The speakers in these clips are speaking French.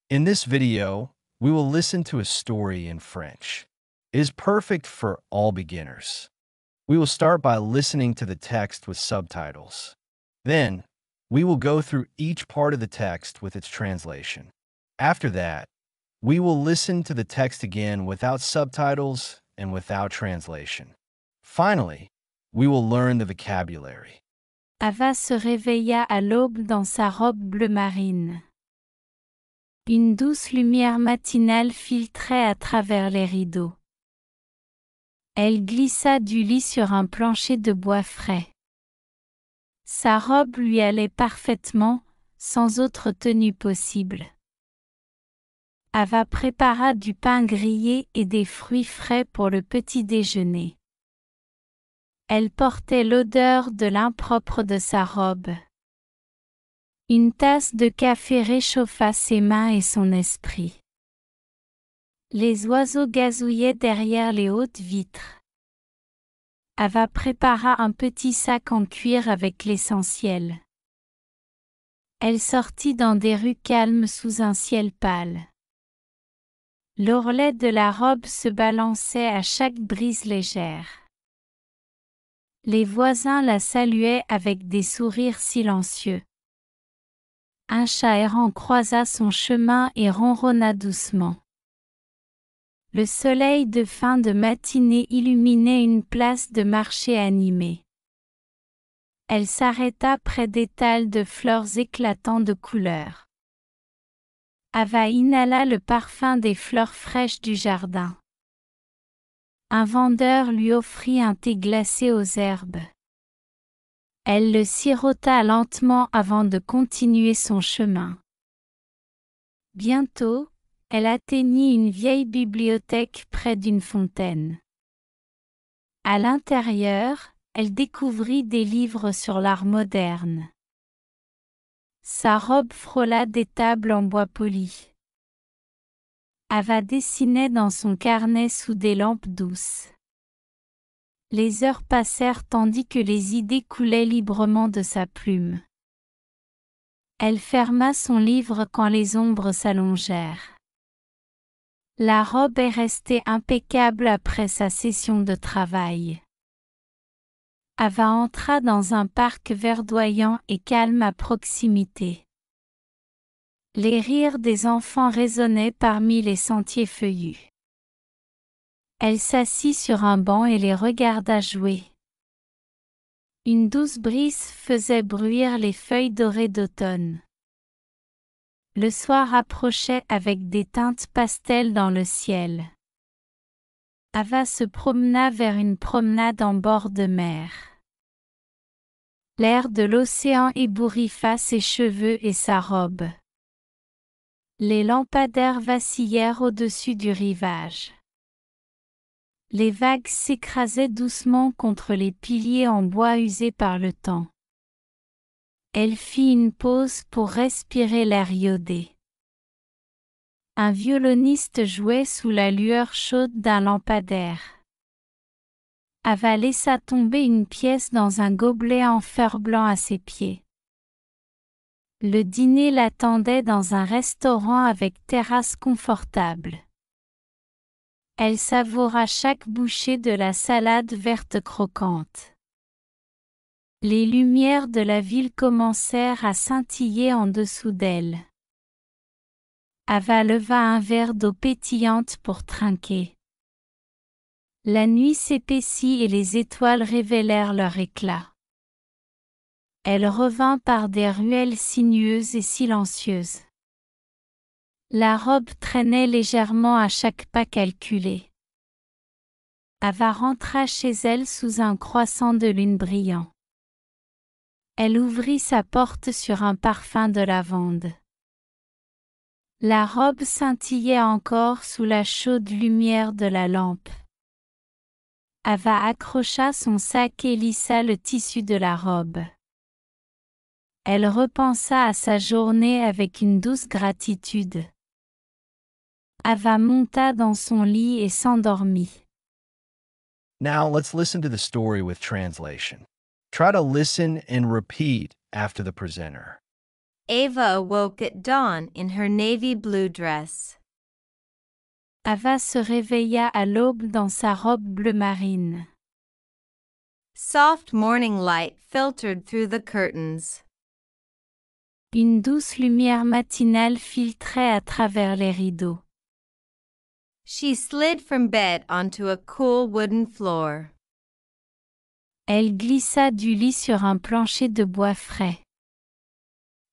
In this video, we will listen to a story in French. It is perfect for all beginners. We will start by listening to the text with subtitles. Then, we will go through each part of the text with its translation. After that, we will listen to the text again without subtitles and without translation. Finally, we will learn the vocabulary. Ava se réveilla à l'aube dans sa robe bleu marine. Une douce lumière matinale filtrait à travers les rideaux. Elle glissa du lit sur un plancher de bois frais. Sa robe lui allait parfaitement, sans autre tenue possible. Ava prépara du pain grillé et des fruits frais pour le petit déjeuner. Elle portait l'odeur de l'impropre de sa robe. Une tasse de café réchauffa ses mains et son esprit. Les oiseaux gazouillaient derrière les hautes vitres. Ava prépara un petit sac en cuir avec l'essentiel. Elle sortit dans des rues calmes sous un ciel pâle. L'ourlet de la robe se balançait à chaque brise légère. Les voisins la saluaient avec des sourires silencieux. Un chat errant croisa son chemin et ronronna doucement. Le soleil de fin de matinée illuminait une place de marché animée. Elle s'arrêta près d'étals de fleurs éclatant de couleurs. Ava inhala le parfum des fleurs fraîches du jardin. Un vendeur lui offrit un thé glacé aux herbes. Elle le sirota lentement avant de continuer son chemin. Bientôt, elle atteignit une vieille bibliothèque près d'une fontaine. À l'intérieur, elle découvrit des livres sur l'art moderne. Sa robe frôla des tables en bois poli. Ava dessinait dans son carnet sous des lampes douces. Les heures passèrent tandis que les idées coulaient librement de sa plume. Elle ferma son livre quand les ombres s'allongèrent. La robe est restée impeccable après sa session de travail. Ava entra dans un parc verdoyant et calme à proximité. Les rires des enfants résonnaient parmi les sentiers feuillus. Elle s'assit sur un banc et les regarda jouer. Une douce brise faisait bruire les feuilles dorées d'automne. Le soir approchait avec des teintes pastel dans le ciel. Ava se promena vers une promenade en bord de mer. L'air de l'océan ébouriffa ses cheveux et sa robe. Les lampadaires vacillèrent au-dessus du rivage. Les vagues s'écrasaient doucement contre les piliers en bois usés par le temps. Elle fit une pause pour respirer l'air iodé. Un violoniste jouait sous la lueur chaude d'un lampadaire. Ava laissa tomber une pièce dans un gobelet en fer blanc à ses pieds. Le dîner l'attendait dans un restaurant avec terrasse confortable. Elle savoura chaque bouchée de la salade verte croquante. Les lumières de la ville commencèrent à scintiller en dessous d'elle. Ava leva un verre d'eau pétillante pour trinquer. La nuit s'épaissit et les étoiles révélèrent leur éclat. Elle revint par des ruelles sinueuses et silencieuses. La robe traînait légèrement à chaque pas calculé. Ava rentra chez elle sous un croissant de lune brillant. Elle ouvrit sa porte sur un parfum de lavande. La robe scintillait encore sous la chaude lumière de la lampe. Ava accrocha son sac et lissa le tissu de la robe. Elle repensa à sa journée avec une douce gratitude. Ava monta dans son lit et s'endormit. Now let's listen to the story with translation. Try to listen and repeat after the presenter. Ava awoke at dawn in her navy blue dress. Ava se réveilla à l'aube dans sa robe bleu marine. Soft morning light filtered through the curtains. Une douce lumière matinale filtrait à travers les rideaux. She slid from bed onto a cool wooden floor. Elle glissa du lit sur un plancher de bois frais.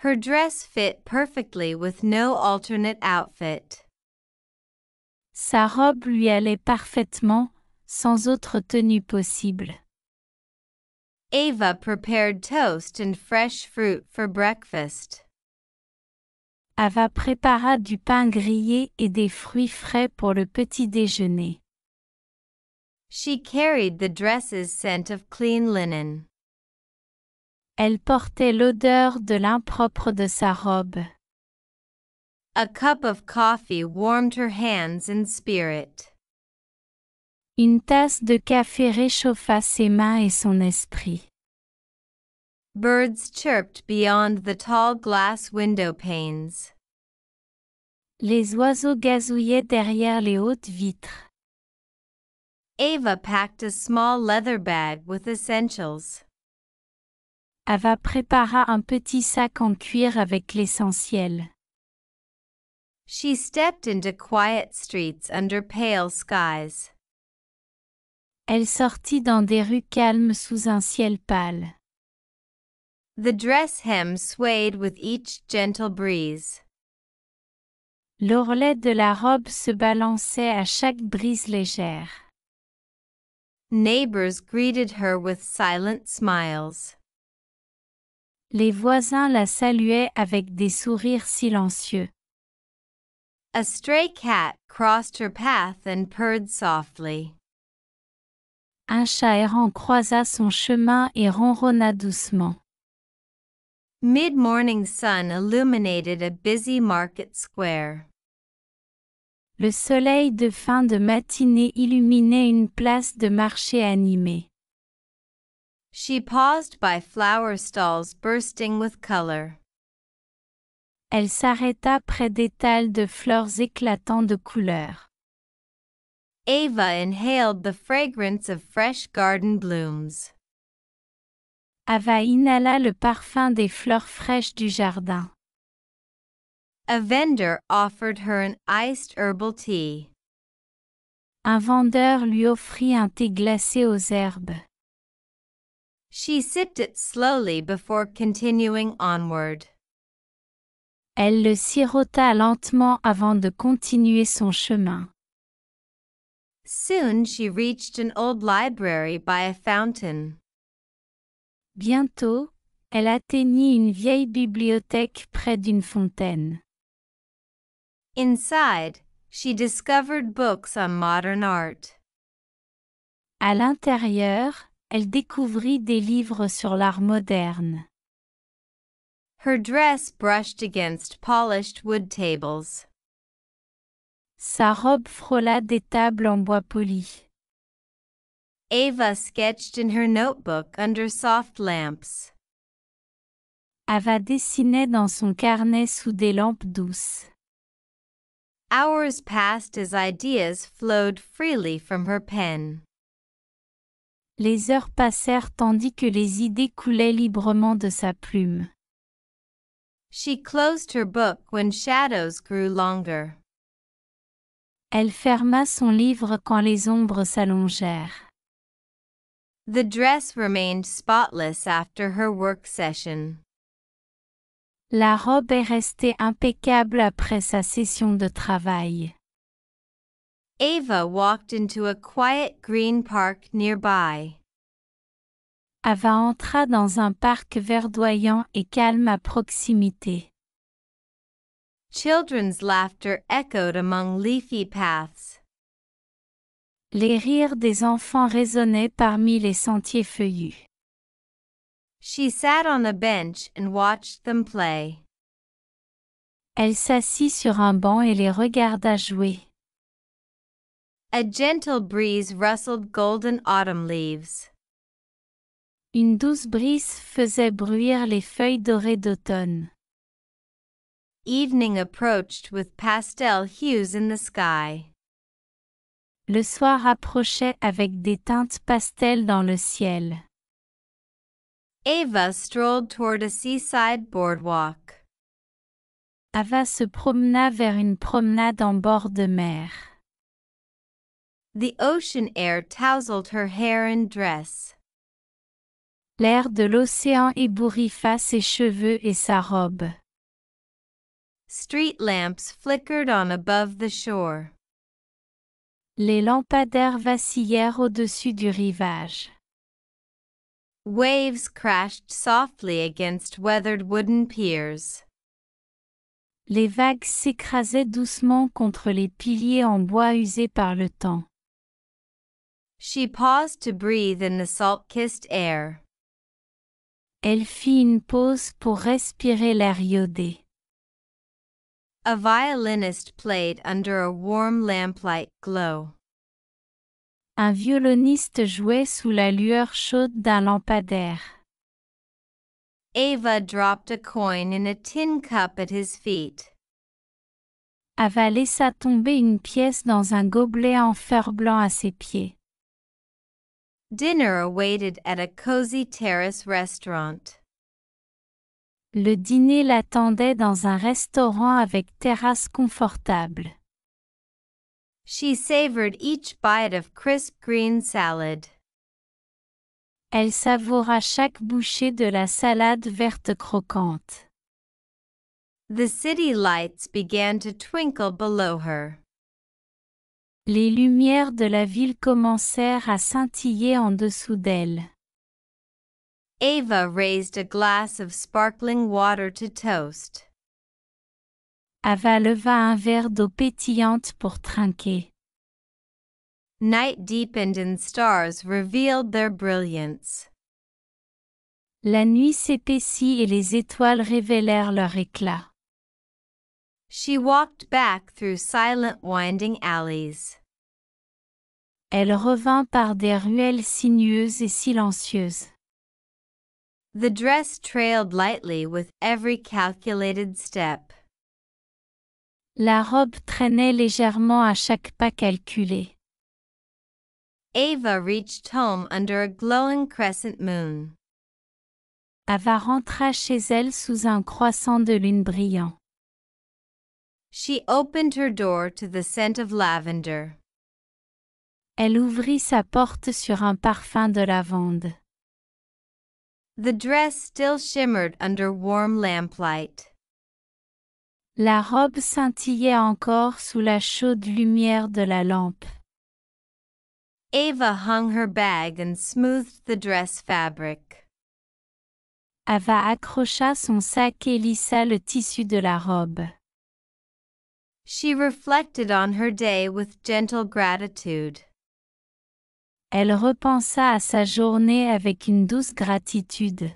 Her dress fit perfectly with no alternate outfit. Sa robe lui allait parfaitement, sans autre tenue possible. Ava prepared toast and fresh fruit for breakfast. Ava prépara du pain grillé et des fruits frais pour le petit déjeuner. She carried the dress's scent of clean linen. Elle portait l'odeur de l'impropre de sa robe. A cup of coffee warmed her hands and spirit. Une tasse de café réchauffa ses mains et son esprit. Birds chirped beyond the tall glass window panes. Les oiseaux gazouillaient derrière les hautes vitres. Ava packed a small leather bag with essentials. Ava prépara un petit sac en cuir avec l'essentiel. She stepped into quiet streets under pale skies. Elle sortit dans des rues calmes sous un ciel pâle. The dress hem swayed with each gentle breeze. L'ourlet de la robe se balançait à chaque brise légère. Neighbors greeted her with silent smiles. Les voisins la saluaient avec des sourires silencieux. A stray cat crossed her path and purred softly. Un chat errant croisa son chemin et ronronna doucement. Mid-morning sun illuminated a busy market square. Le soleil de fin de matinée illuminait une place de marché animée. She paused by flower stalls bursting with color. Elle s'arrêta près d'étals de fleurs éclatant de couleurs. Ava inhaled the fragrance of fresh garden blooms. Ava inhala le parfum des fleurs fraîches du jardin. A vendor offered her an iced herbal tea. Un vendeur lui offrit un thé glacé aux herbes. She sipped it slowly before continuing onward. Elle le sirota lentement avant de continuer son chemin. Soon she reached an old library by a fountain. Bientôt, elle atteignit une vieille bibliothèque près d'une fontaine. Inside, she discovered books on modern art. À l'intérieur, elle découvrit des livres sur l'art moderne. Her dress brushed against polished wood tables. Sa robe frôla des tables en bois poli. Ava sketched in her notebook under soft lamps. Ava dessinait dans son carnet sous des lampes douces. Hours passed as ideas flowed freely from her pen. Les heures passèrent tandis que les idées coulaient librement de sa plume. She closed her book when shadows grew longer. Elle ferma son livre quand les ombres s'allongèrent. The dress remained spotless after her work session. La robe est restée impeccable après sa session de travail. Ava walked into a quiet green park nearby. Ava entra dans un parc verdoyant et calme à proximité. Children's laughter echoed among leafy paths. Les rires des enfants résonnaient parmi les sentiers feuillus. She sat on a bench and watched them play. Elle s'assit sur un banc et les regarda jouer. A gentle breeze rustled golden autumn leaves. Une douce brise faisait bruire les feuilles dorées d'automne. evening approached with pastel hues in the sky. Le soir approchait avec des teintes pastel dans le ciel. Ava strolled toward a seaside boardwalk. Ava se promena vers une promenade en bord de mer. The ocean air tousled her hair and dress. L'air de l'océan ébouriffa ses cheveux et sa robe. Street lamps flickered on above the shore. Les lampadaires vacillèrent au-dessus du rivage. Waves crashed softly against weathered wooden piers. Les vagues s'écrasaient doucement contre les piliers en bois usés par le temps. She paused to breathe in the salt-kissed air. Elle fit une pause pour respirer l'air iodé. A violinist played under a warm lamplight glow. Un violoniste jouait sous la lueur chaude d'un lampadaire. Ava dropped a coin in a tin cup at his feet. Ava laissa tomber une pièce dans un gobelet en fer blanc à ses pieds. Dinner awaited at a cozy terrace restaurant. Le dîner l'attendait dans un restaurant avec terrasse confortable. She savored each bite of crisp green salad. Elle savoura chaque bouchée de la salade verte croquante. The city lights began to twinkle below her. Les lumières de la ville commencèrent à scintiller en dessous d'elle. Ava raised a glass of sparkling water to toast. Ava leva un verre d'eau pétillante pour trinquer. Night deepened and stars revealed their brilliance. La nuit s'épaissit et les étoiles révélèrent leur éclat. She walked back through silent winding alleys. Elle revint par des ruelles sinueuses et silencieuses. The dress trailed lightly with every calculated step. La robe traînait légèrement à chaque pas calculé. Ava reached home under a glowing crescent moon. Ava rentra chez elle sous un croissant de lune brillant. She opened her door to the scent of lavender. Elle ouvrit sa porte sur un parfum de lavande. The dress still shimmered under warm lamplight. La robe scintillait encore sous la chaude lumière de la lampe. Ava hung her bag and smoothed the dress fabric. Ava accrocha son sac et lissa le tissu de la robe. She reflected on her day with gentle gratitude. Elle repensa à sa journée avec une douce gratitude.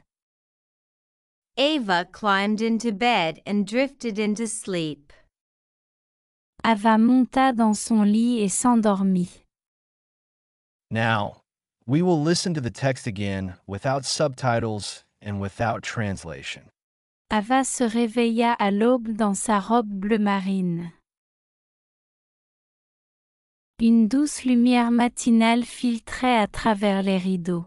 Ava climbed into bed and drifted into sleep. Ava monta dans son lit et s'endormit. Now, we will listen to the text again without subtitles and without translation. Ava se réveilla à l'aube dans sa robe bleu marine. Une douce lumière matinale filtrait à travers les rideaux.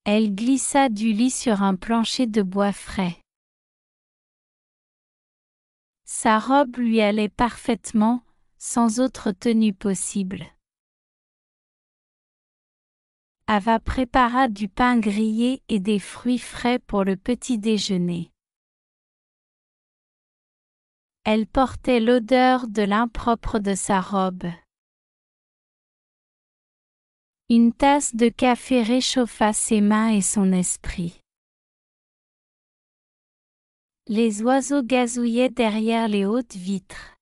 Elle glissa du lit sur un plancher de bois frais. Sa robe lui allait parfaitement, sans autre tenue possible. Ava prépara du pain grillé et des fruits frais pour le petit déjeuner. Elle portait l'odeur de l'impropre de sa robe. Une tasse de café réchauffa ses mains et son esprit. Les oiseaux gazouillaient derrière les hautes vitres.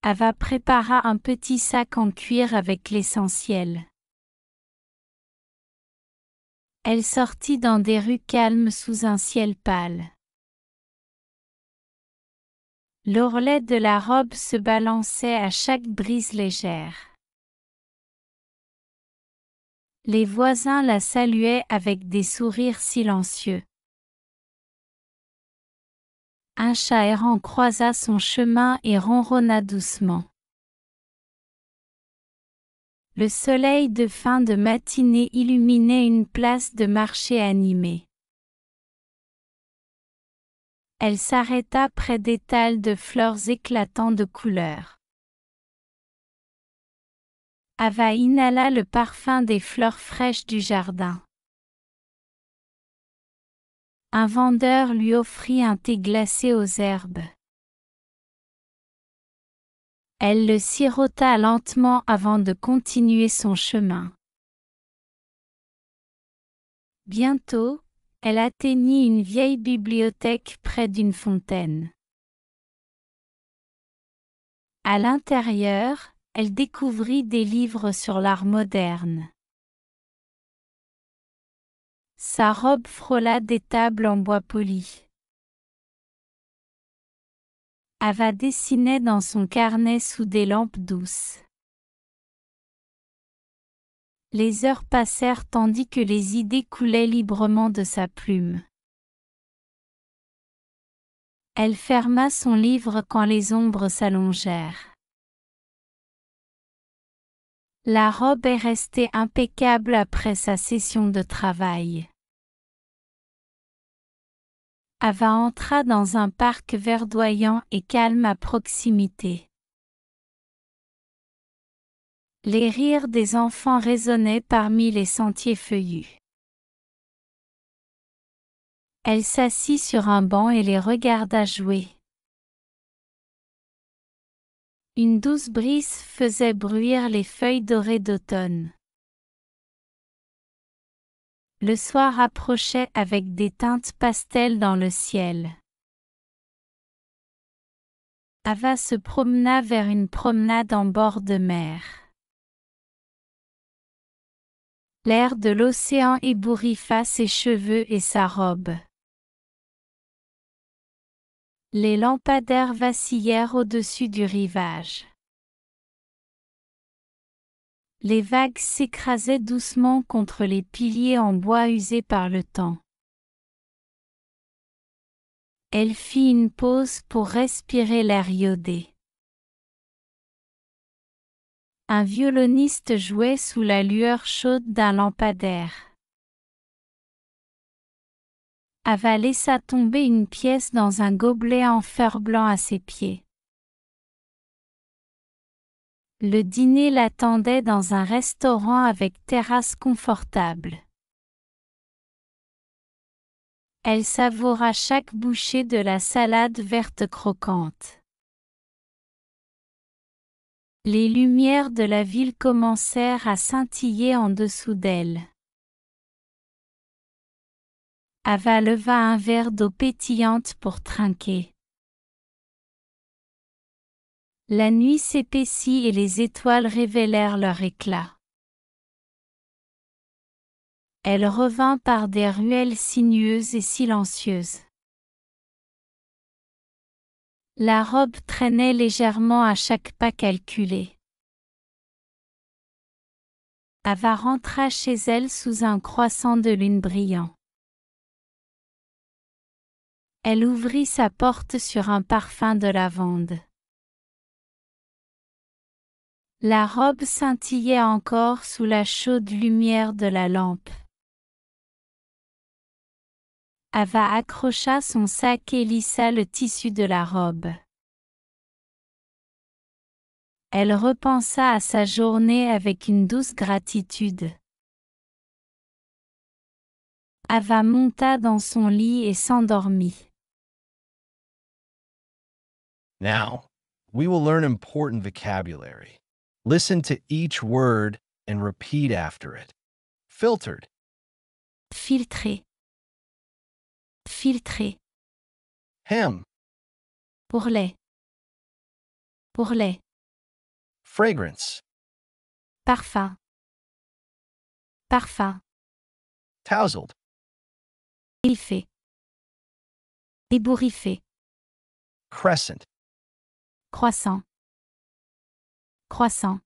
Ava prépara un petit sac en cuir avec l'essentiel. Elle sortit dans des rues calmes sous un ciel pâle. L'ourlet de la robe se balançait à chaque brise légère. Les voisins la saluaient avec des sourires silencieux. Un chat errant croisa son chemin et ronronna doucement. Le soleil de fin de matinée illuminait une place de marché animée. Elle s'arrêta près d'étals de fleurs éclatants de couleurs. Ava inhala le parfum des fleurs fraîches du jardin. Un vendeur lui offrit un thé glacé aux herbes. Elle le sirota lentement avant de continuer son chemin. Bientôt, elle atteignit une vieille bibliothèque près d'une fontaine. À l'intérieur, elle découvrit des livres sur l'art moderne. Sa robe frôla des tables en bois poli. Ava dessinait dans son carnet sous des lampes douces. Les heures passèrent tandis que les idées coulaient librement de sa plume. Elle ferma son livre quand les ombres s'allongèrent. La robe est restée impeccable après sa session de travail. Ava entra dans un parc verdoyant et calme à proximité. Les rires des enfants résonnaient parmi les sentiers feuillus. Elle s'assit sur un banc et les regarda jouer. Une douce brise faisait bruire les feuilles dorées d'automne. Le soir approchait avec des teintes pastel dans le ciel. Ava se promena vers une promenade en bord de mer. L'air de l'océan ébouriffa ses cheveux et sa robe. Les lampadaires vacillèrent au-dessus du rivage. Les vagues s'écrasaient doucement contre les piliers en bois usés par le temps. Elle fit une pause pour respirer l'air iodé. Un violoniste jouait sous la lueur chaude d'un lampadaire. Ava laissa tomber une pièce dans un gobelet en fer blanc à ses pieds. Le dîner l'attendait dans un restaurant avec terrasse confortable. Elle savoura chaque bouchée de la salade verte croquante. Les lumières de la ville commencèrent à scintiller en dessous d'elle. Ava leva un verre d'eau pétillante pour trinquer. La nuit s'épaissit et les étoiles révélèrent leur éclat. Elle revint par des ruelles sinueuses et silencieuses. La robe traînait légèrement à chaque pas calculé. Ava rentra chez elle sous un croissant de lune brillant. Elle ouvrit sa porte sur un parfum de lavande. La robe scintillait encore sous la chaude lumière de la lampe. Ava accrocha son sac et lissa le tissu de la robe. Elle repensa à sa journée avec une douce gratitude. Ava monta dans son lit et s'endormit. Now, we will learn important vocabulary. Listen to each word and repeat after it. Filtered, Filtré. Filtré. hem, Ourlet. Ourlet. fragrance, Parfum. Parfum. tousled, Ébouriffé. Ébouriffé. crescent, Croissant. Croissant.